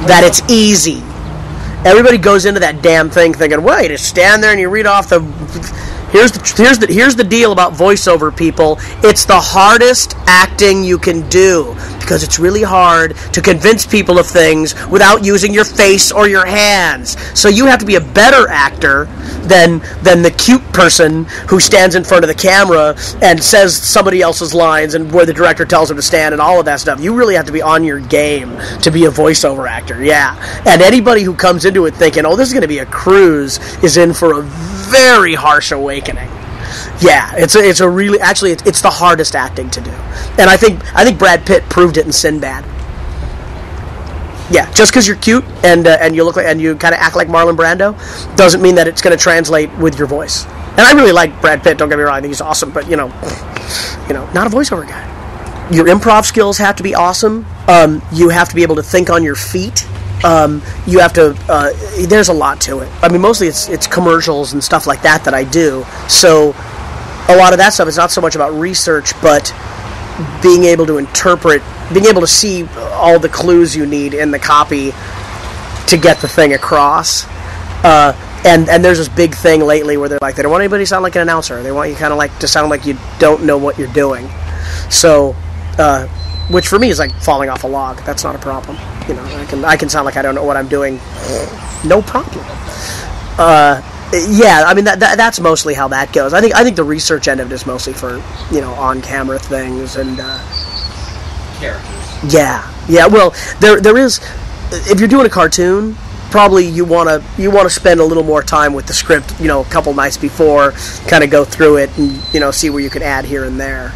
that it's easy. Everybody goes into that damn thing thinking, well, you just stand there and you read off the... Here's the deal about voiceover, people. It's the hardest acting you can do because it's really hard to convince people of things without using your face or your hands. So you have to be a better actor than the cute person who stands in front of the camera and says somebody else's lines and where the director tells him to stand and all of that stuff. You really have to be on your game to be a voiceover actor, yeah. And anybody who comes into it thinking, oh, this is going to be a cruise, is in for a very harsh awakening. Yeah, it's a really, actually it's the hardest acting to do, and I think Brad Pitt proved it in Sinbad. Yeah, just because you're cute and you look like and you kind of act like Marlon Brando doesn't mean that it's going to translate with your voice. And I really like Brad Pitt. Don't get me wrong, I think he's awesome, but you know, not a voiceover guy. Your improv skills have to be awesome. You have to be able to think on your feet. You have to, there's a lot to it. I mean, mostly it's commercials and stuff like that I do. So a lot of that stuff is not so much about research, but being able to interpret, being able to see all the clues you need in the copy to get the thing across. And there's this big thing lately where they're like, they don't want anybody to sound like an announcer. They want you kind of like to sound like you don't know what you're doing. So, which for me is like falling off a log. That's not a problem. You know, I can sound like I don't know what I'm doing. No problem. Yeah, I mean that's mostly how that goes. I think the research end of it is mostly for, you know, on camera things and characters. Yeah. Well, there is, if you're doing a cartoon, probably you want to spend a little more time with the script, you know, a couple nights before, kind of go through it and, you know, see where you can add here and there.